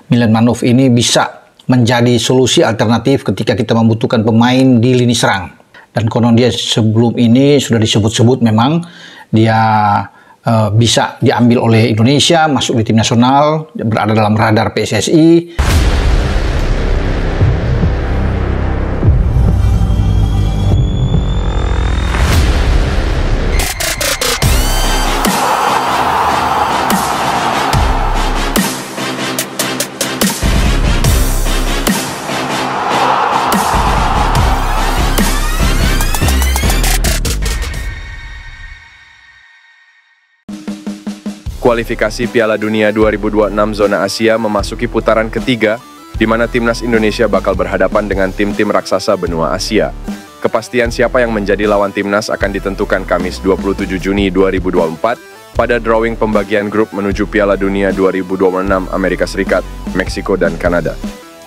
Milan Manhoef ini bisa menjadi solusi alternatif ketika kita membutuhkan pemain di lini serang. Dan konon dia sebelum ini sudah disebut-sebut memang dia bisa diambil oleh Indonesia, masuk di tim nasional, berada dalam radar PSSI. Kualifikasi Piala Dunia 2026 zona Asia memasuki putaran ketiga, di mana timnas Indonesia bakal berhadapan dengan tim-tim raksasa benua Asia. Kepastian siapa yang menjadi lawan timnas akan ditentukan Kamis 27 Juni 2024 pada drawing pembagian grup menuju Piala Dunia 2026 Amerika Serikat, Meksiko, dan Kanada.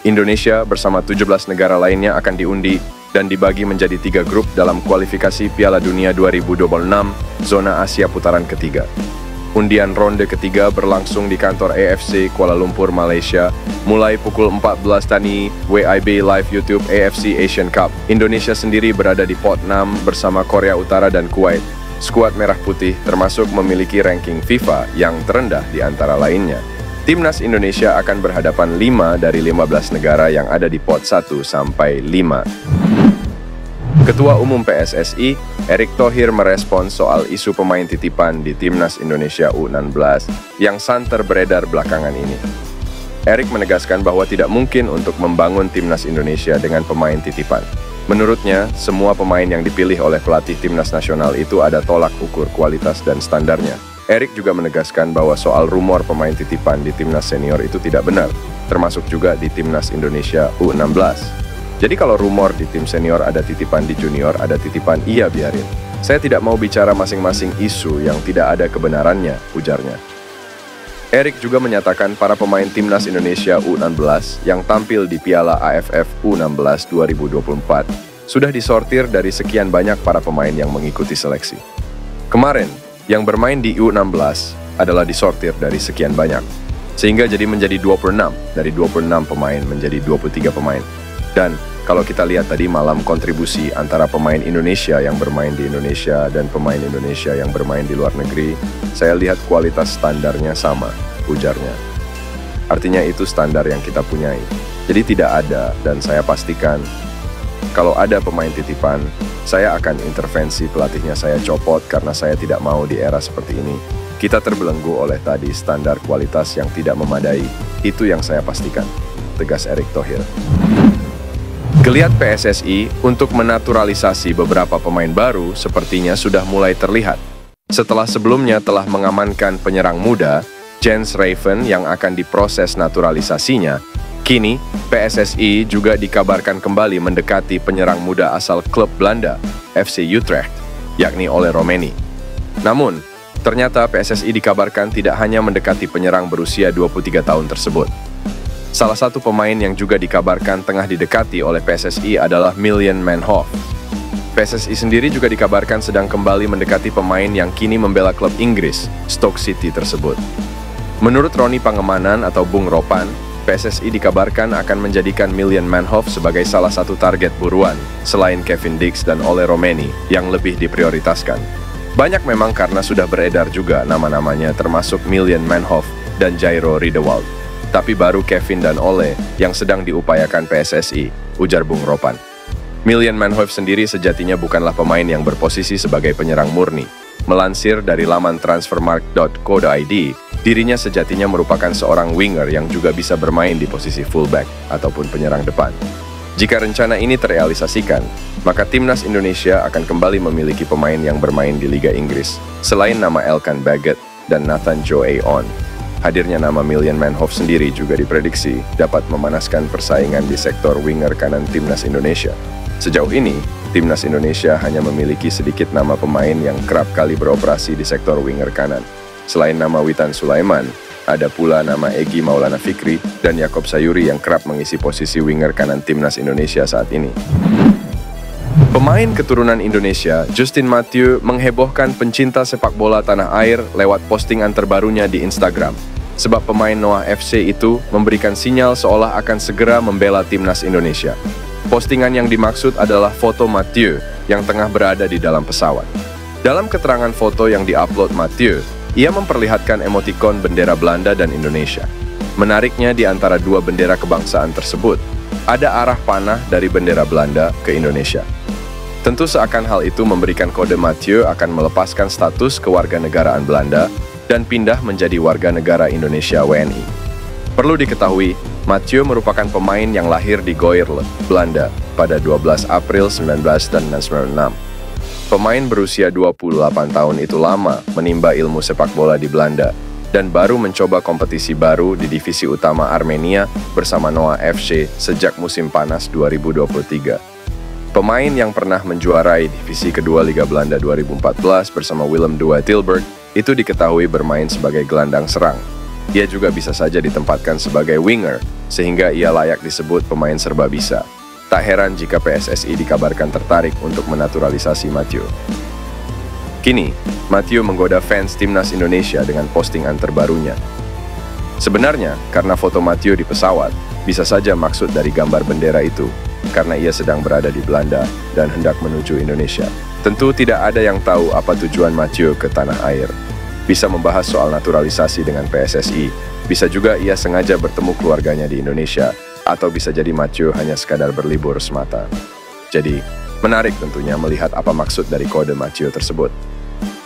Indonesia bersama 17 negara lainnya akan diundi dan dibagi menjadi 3 grup dalam kualifikasi Piala Dunia 2026 zona Asia putaran ketiga. Undian ronde ketiga berlangsung di kantor AFC Kuala Lumpur, Malaysia, mulai pukul 14 TANI WIB Live YouTube AFC Asian Cup. Indonesia sendiri berada di pot 6 bersama Korea Utara dan Kuwait. Skuad Merah Putih termasuk memiliki ranking FIFA yang terendah di antara lainnya. Timnas Indonesia akan berhadapan 5 dari 15 negara yang ada di pot 1 sampai 5. Ketua Umum PSSI, Erick Thohir merespons soal isu pemain titipan di Timnas Indonesia U16 yang santer beredar belakangan ini. Erick menegaskan bahwa tidak mungkin untuk membangun Timnas Indonesia dengan pemain titipan. Menurutnya, semua pemain yang dipilih oleh pelatih Timnas Nasional itu ada tolak ukur kualitas dan standarnya. Erick juga menegaskan bahwa soal rumor pemain titipan di Timnas Senior itu tidak benar, termasuk juga di Timnas Indonesia U16. Jadi kalau rumor di tim senior ada titipan, di junior ada titipan, iya biarin. Saya tidak mau bicara masing-masing isu yang tidak ada kebenarannya, ujarnya. Erick juga menyatakan para pemain Timnas Indonesia U16 yang tampil di Piala AFF U16 2024 sudah disortir dari sekian banyak para pemain yang mengikuti seleksi. Kemarin, yang bermain di U16 adalah disortir dari sekian banyak, sehingga jadi menjadi 26 dari 26 pemain menjadi 23 pemain. Dan kalau kita lihat tadi malam kontribusi antara pemain Indonesia yang bermain di Indonesia dan pemain Indonesia yang bermain di luar negeri, saya lihat kualitas standarnya sama, ujarnya. Artinya itu standar yang kita punyai. Jadi tidak ada, dan saya pastikan kalau ada pemain titipan, saya akan intervensi pelatihnya saya copot karena saya tidak mau di era seperti ini. Kita terbelenggu oleh tadi standar kualitas yang tidak memadai, itu yang saya pastikan, tegas Erick Thohir. Geliat PSSI untuk menaturalisasi beberapa pemain baru sepertinya sudah mulai terlihat. Setelah sebelumnya telah mengamankan penyerang muda, Jens Raven yang akan diproses naturalisasinya, kini PSSI juga dikabarkan kembali mendekati penyerang muda asal klub Belanda, FC Utrecht, yakni Ole Romeni. Namun, ternyata PSSI dikabarkan tidak hanya mendekati penyerang berusia 23 tahun tersebut. Salah satu pemain yang juga dikabarkan tengah didekati oleh PSSI adalah Milan Manhoef. PSSI sendiri juga dikabarkan sedang kembali mendekati pemain yang kini membela klub Inggris, Stoke City tersebut. Menurut Roni Pangemanan atau Bung Ropan, PSSI dikabarkan akan menjadikan Milan Manhoef sebagai salah satu target buruan, selain Kevin Dix dan Ole Romeni yang lebih diprioritaskan. Banyak memang karena sudah beredar juga nama-namanya termasuk Milan Manhoef dan Jairo Riedewald. Tapi baru Kevin dan Ole yang sedang diupayakan PSSI, ujar Bung Ropan. Milan Manhoef sendiri sejatinya bukanlah pemain yang berposisi sebagai penyerang murni. Melansir dari laman transfermarkt.co.id, dirinya sejatinya merupakan seorang winger yang juga bisa bermain di posisi fullback ataupun penyerang depan. Jika rencana ini terrealisasikan, maka Timnas Indonesia akan kembali memiliki pemain yang bermain di Liga Inggris, selain nama Elkan Baggett dan Nathan Joe-on. Hadirnya nama Milan Manhoef sendiri juga diprediksi dapat memanaskan persaingan di sektor winger kanan Timnas Indonesia. Sejauh ini, Timnas Indonesia hanya memiliki sedikit nama pemain yang kerap kali beroperasi di sektor winger kanan. Selain nama Witan Sulaiman, ada pula nama Egy Maulana Fikri dan Yaakob Sayuri yang kerap mengisi posisi winger kanan Timnas Indonesia saat ini. Pemain keturunan Indonesia, Justin Matthew, menghebohkan pencinta sepak bola tanah air lewat postingan terbarunya di Instagram. sebab pemain Noah FC itu memberikan sinyal seolah akan segera membela timnas Indonesia. Postingan yang dimaksud adalah foto Mathieu yang tengah berada di dalam pesawat. Dalam keterangan foto yang diupload Mathieu, ia memperlihatkan emotikon bendera Belanda dan Indonesia. Menariknya, di antara dua bendera kebangsaan tersebut, ada arah panah dari bendera Belanda ke Indonesia. Tentu seakan hal itu memberikan kode Mathieu akan melepaskan status kewarganegaraan Belanda dan pindah menjadi warga negara Indonesia WNI. Perlu diketahui, Mathieu merupakan pemain yang lahir di Goirle, Belanda pada 12 April 1996. Pemain berusia 28 tahun itu lama menimba ilmu sepak bola di Belanda dan baru mencoba kompetisi baru di divisi utama Armenia bersama Noah FC sejak musim panas 2023. Pemain yang pernah menjuarai divisi kedua Liga Belanda 2014 bersama Willem II Tilburg itu diketahui bermain sebagai gelandang serang. Ia juga bisa saja ditempatkan sebagai winger, sehingga ia layak disebut pemain serba bisa. Tak heran jika PSSI dikabarkan tertarik untuk menaturalisasi Mathieu. Kini, Mathieu menggoda fans timnas Indonesia dengan postingan terbarunya. Sebenarnya, karena foto Mathieu di pesawat, bisa saja maksud dari gambar bendera itu, karena ia sedang berada di Belanda dan hendak menuju Indonesia. Tentu tidak ada yang tahu apa tujuan Mathieu ke tanah air. Bisa membahas soal naturalisasi dengan PSSI, bisa juga ia sengaja bertemu keluarganya di Indonesia, atau bisa jadi Mathieu hanya sekadar berlibur semata. Jadi, menarik tentunya melihat apa maksud dari kode Mathieu tersebut.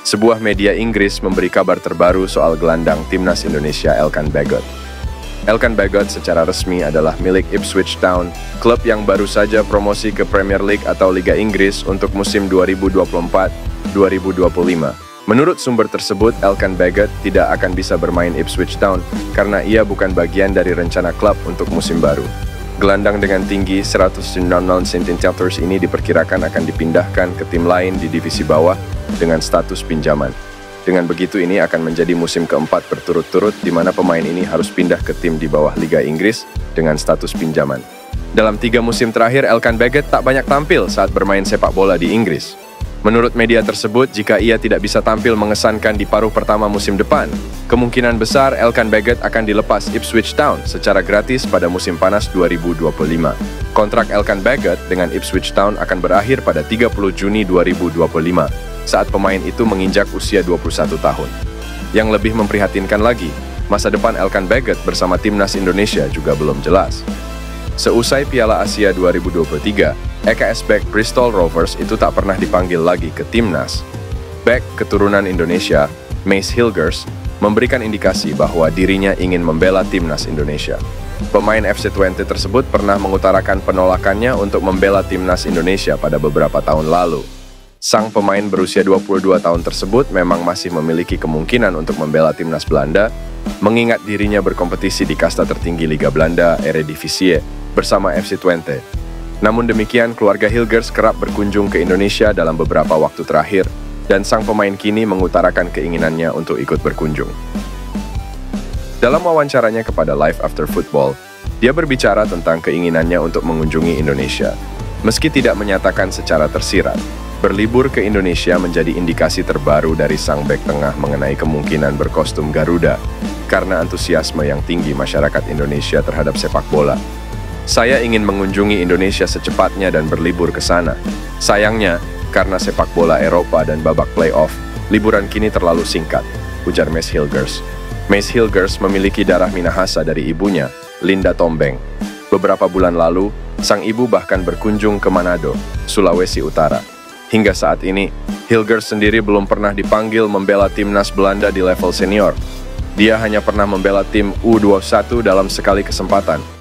Sebuah media Inggris memberi kabar terbaru soal gelandang timnas Indonesia Elkan Bagot. Elkan Bagot secara resmi adalah milik Ipswich Town, klub yang baru saja promosi ke Premier League atau Liga Inggris untuk musim 2024-2025. Menurut sumber tersebut, Elkan Bagot tidak akan bisa bermain Ipswich Town karena ia bukan bagian dari rencana klub untuk musim baru. Gelandang dengan tinggi 196 cm ini diperkirakan akan dipindahkan ke tim lain di divisi bawah dengan status pinjaman. Dengan begitu, ini akan menjadi musim keempat berturut-turut di mana pemain ini harus pindah ke tim di bawah Liga Inggris dengan status pinjaman. Dalam 3 musim terakhir, Elkan Bagot tak banyak tampil saat bermain sepak bola di Inggris. Menurut media tersebut, jika ia tidak bisa tampil mengesankan di paruh pertama musim depan, kemungkinan besar Elkan Bagot akan dilepas Ipswich Town secara gratis pada musim panas 2025. Kontrak Elkan Bagot dengan Ipswich Town akan berakhir pada 30 Juni 2025. Saat pemain itu menginjak usia 21 tahun. Yang lebih memprihatinkan lagi, masa depan Elkan Bagot bersama timnas Indonesia juga belum jelas. Seusai Piala Asia 2023, EKS back Bristol Rovers itu tak pernah dipanggil lagi ke timnas. Back keturunan Indonesia, Mace Hilgers, memberikan indikasi bahwa dirinya ingin membela timnas Indonesia. Pemain FC Twente tersebut pernah mengutarakan penolakannya untuk membela timnas Indonesia pada beberapa tahun lalu. Sang pemain berusia 22 tahun tersebut memang masih memiliki kemungkinan untuk membela timnas Belanda, mengingat dirinya berkompetisi di kasta tertinggi Liga Belanda, Eredivisie, bersama FC Twente. Namun demikian, keluarga Hilgers kerap berkunjung ke Indonesia dalam beberapa waktu terakhir, dan sang pemain kini mengutarakan keinginannya untuk ikut berkunjung. Dalam wawancaranya kepada Live After Football, dia berbicara tentang keinginannya untuk mengunjungi Indonesia. Meski tidak menyatakan secara tersirat, berlibur ke Indonesia menjadi indikasi terbaru dari sang bek tengah mengenai kemungkinan berkostum Garuda karena antusiasme yang tinggi masyarakat Indonesia terhadap sepak bola. Saya ingin mengunjungi Indonesia secepatnya dan berlibur ke sana. Sayangnya, karena sepak bola Eropa dan babak playoff, liburan kini terlalu singkat, ujar Mace Hilgers. Mace Hilgers memiliki darah Minahasa dari ibunya, Linda Tombeng. Beberapa bulan lalu, sang ibu bahkan berkunjung ke Manado, Sulawesi Utara. Hingga saat ini, Hilgers sendiri belum pernah dipanggil membela timnas Belanda di level senior. Dia hanya pernah membela tim U21 dalam sekali kesempatan,